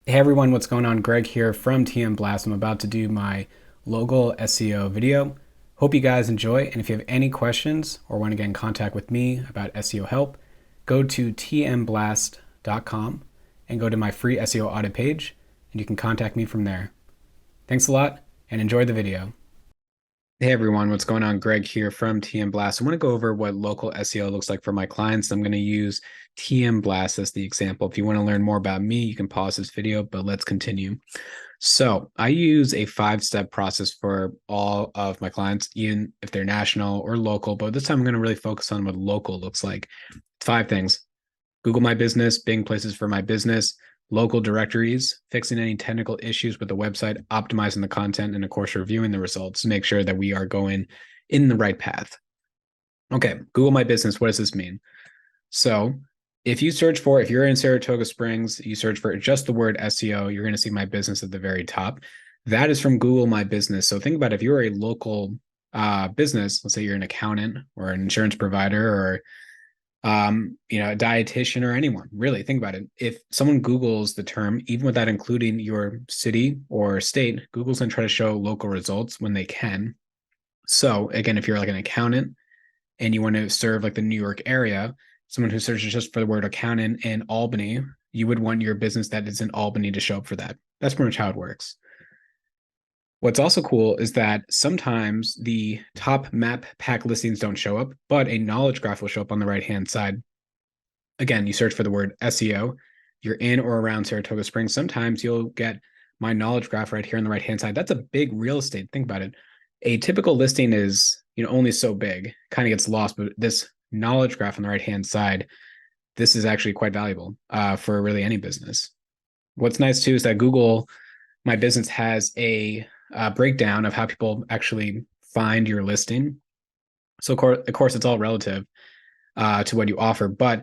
Hey everyone, what's going on? Greg here from TM Blast. I'm about to do my local SEO video. Hope you guys enjoy, and if you have any questions or want to get in contact with me about SEO help, go to tmblast.com and go to my free SEO audit page, and you can contact me from there. Thanks a lot, and enjoy the video. Hey everyone, what's going on? Greg here from TM Blast. I want to go over what local SEO looks like for my clients. I'm going to use TM Blast as the example. If you want to learn more about me, you can pause this video, but let's continue. So I use a 5-step process for all of my clients, even if they're national or local, but this time I'm going to really focus on what local looks like. 5 things: Google My Business, Bing places for my business, local directories, fixing any technical issues with the website, optimizing the content, and of course, reviewing the results to make sure that we are going in the right path. Okay, Google My Business, what does this mean? So if you're in Saratoga Springs, you search for just the word SEO, you're going to see my business at the very top. That is from Google My Business. So think about if you're a local business, let's say you're an accountant or an insurance provider or a dietitian or anyone, really think about it. If someone Googles the term, even without including your city or state, Google's going to try to show local results when they can. So again, if you're like an accountant and you want to serve like the New York area, someone who searches just for the word accountant in Albany, you would want your business that is in Albany to show up for that. That's pretty much how it works. What's also cool is that sometimes the top map pack listings don't show up, but a knowledge graph will show up on the right-hand side. Again, you search for the word SEO, you're in or around Saratoga Springs. Sometimes you'll get my knowledge graph right here on the right-hand side. That's a big real estate. Think about it. A typical listing is, only so big, kind of gets lost, but this knowledge graph on the right-hand side, this is actually quite valuable for really any business. What's nice too is that Google My Business has a breakdown of how people actually find your listing. So of course it's all relative to what you offer, but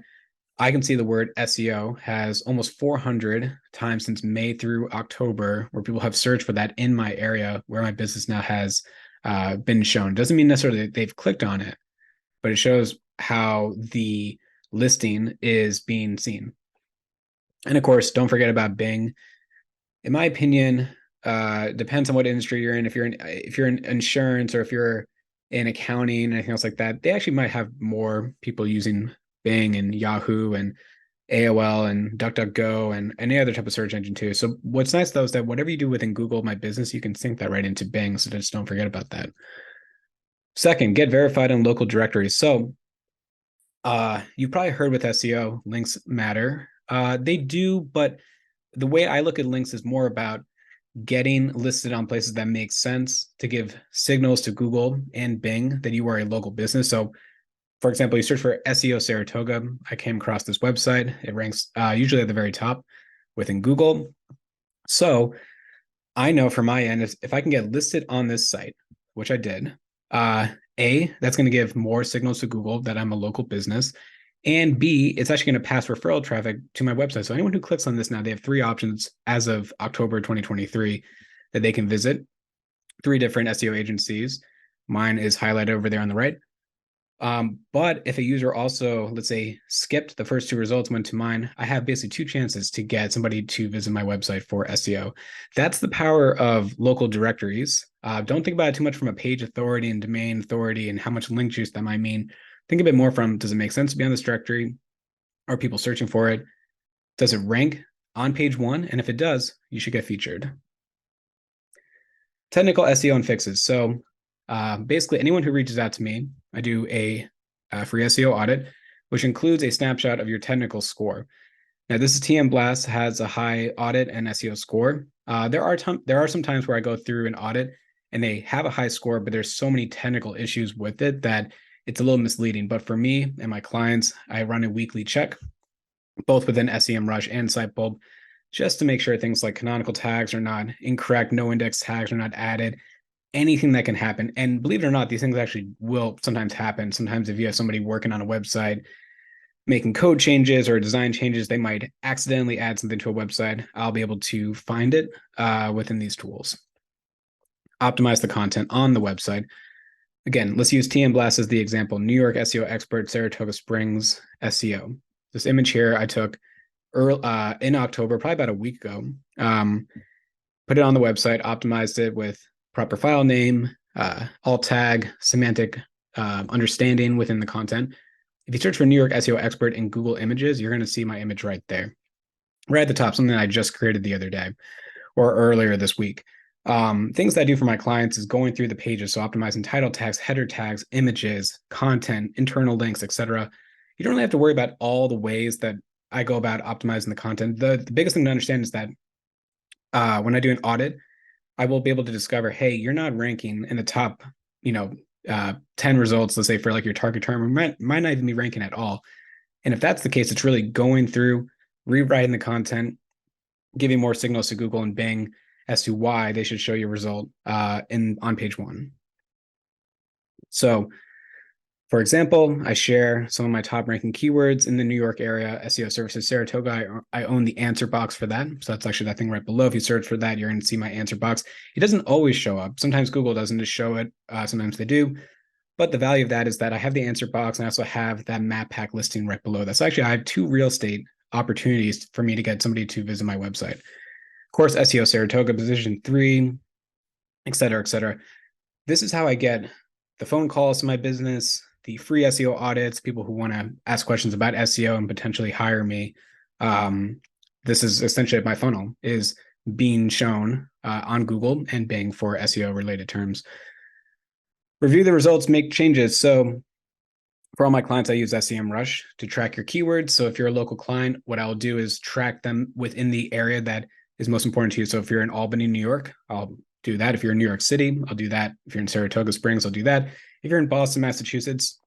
I can see the word SEO has almost 400 times since May through October where people have searched for that in my area where my business now has been shown. Doesn't mean necessarily that they've clicked on it, but it shows how the listing is being seen. And of course, don't forget about Bing. In my opinion, depends on what industry you're in. If you're in insurance or if you're in accounting and anything else like that, they actually might have more people using Bing and Yahoo and AOL and DuckDuckGo and any other type of search engine too. So what's nice though is that whatever you do within Google My Business, you can sync that right into Bing. So just don't forget about that. Second, get verified in local directories. So you've probably heard with SEO, links matter. They do, but the way I look at links is more about getting listed on places that make sense to give signals to Google and Bing that you are a local business. So, for example, you search for SEO Saratoga. I came across this website. It ranks usually at the very top within Google. So I know from my end, if I can get listed on this site, which I did, that's going to give more signals to Google that I'm a local business. And B, it's actually going to pass referral traffic to my website. So anyone who clicks on this now, they have 3 options as of October 2023 that they can visit. 3 different SEO agencies. Mine is highlighted over there on the right. But if a user also, let's say, skipped the first 2 results, went to mine, I have basically 2 chances to get somebody to visit my website for SEO. That's the power of local directories. Don't think about it too much from a page authority and domain authority and how much link juice that might mean. Think a bit more from, does it make sense to be on this directory? Are people searching for it? Does it rank on page 1? And if it does, you should get featured. Technical SEO and fixes. So basically, anyone who reaches out to me, I do a free SEO audit, which includes a snapshot of your technical score. Now, this is TM Blast, has a high audit and SEO score. There are some times where I go through an audit and they have a high score, but there's so many technical issues with it that it's a little misleading. But for me and my clients, I run a weekly check, both within SEMrush and Sitebulb, just to make sure things like canonical tags are not incorrect, no index tags are not added, anything that can happen. And believe it or not, these things actually will sometimes happen. Sometimes if you have somebody working on a website, making code changes or design changes, they might accidentally add something to a website. I'll be able to find it within these tools. Optimize the content on the website. Again, let's use TM Blast as the example. New York SEO expert, Saratoga Springs SEO. This image here I took in October, probably about a week ago. Put it on the website, optimized it with proper file name, alt tag, semantic understanding within the content. If you search for New York SEO expert in Google Images, you're going to see my image right there, right at the top, something I just created the other day or earlier this week. Things that I do for my clients is going through the pages, so optimizing title tags, header tags, images, content, internal links, etc. You don't really have to worry about all the ways that I go about optimizing the content. The biggest thing to understand is that when I do an audit, I will be able to discover, hey, you're not ranking in the top, 10 results, let's say for like your target term, or might not even be ranking at all. And if that's the case, it's really going through, rewriting the content, giving more signals to Google and Bing as to why they should show you a result on page one. So, for example, I share some of my top ranking keywords in the New York area, SEO services, Saratoga. I own the answer box for that. So that's actually that thing right below. If you search for that, you're going to see my answer box. It doesn't always show up. Sometimes Google doesn't just show it. Sometimes they do. But the value of that is that I have the answer box and I also have that map pack listing right below that. So actually, I have 2 real estate opportunities for me to get somebody to visit my website. Of course, SEO Saratoga, position 3, et cetera, et cetera. This is how I get the phone calls to my business, the free SEO audits, people who want to ask questions about SEO and potentially hire me. This is essentially my funnel is being shown on Google and Bing for SEO related terms. Review the results, make changes. So for all my clients, I use SEMrush to track your keywords. So if you're a local client, what I'll do is track them within the area that is most important to you. So if you're in Albany, New York, I'll do that. If you're in New York City, I'll do that. If you're in Saratoga Springs, I'll do that. If you're in Boston, Massachusetts,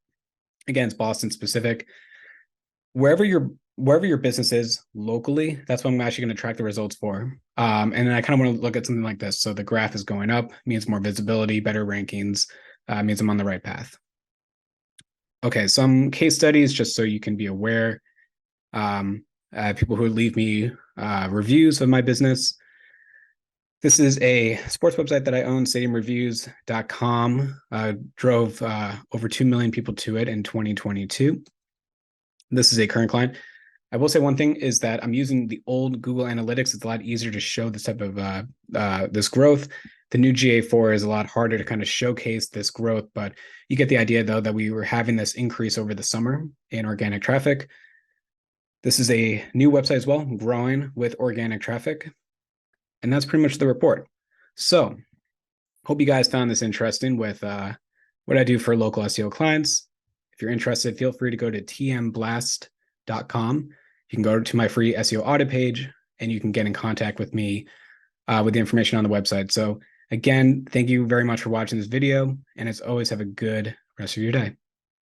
again, it's Boston specific. Wherever your business is locally, that's what I'm actually going to track the results for. And then I kind of want to look at something like this. So the graph is going up, means more visibility, better rankings, means I'm on the right path. Okay, some case studies just so you can be aware. People who leave me reviews of my business. This is a sports website that I own, stadiumreviews.com. Drove over 2 million people to it in 2022. This is a current client. I will say one thing is that I'm using the old Google Analytics. It's a lot easier to show this type of this growth. The new GA4 is a lot harder to kind of showcase this growth, but you get the idea though that we were having this increase over the summer in organic traffic. This is a new website as well, growing with organic traffic. And that's pretty much the report. So hope you guys found this interesting with what I do for local SEO clients. If you're interested, feel free to go to tmblast.com. You can go to my free SEO audit page and you can get in contact with me with the information on the website. So again, thank you very much for watching this video. And as always, have a good rest of your day.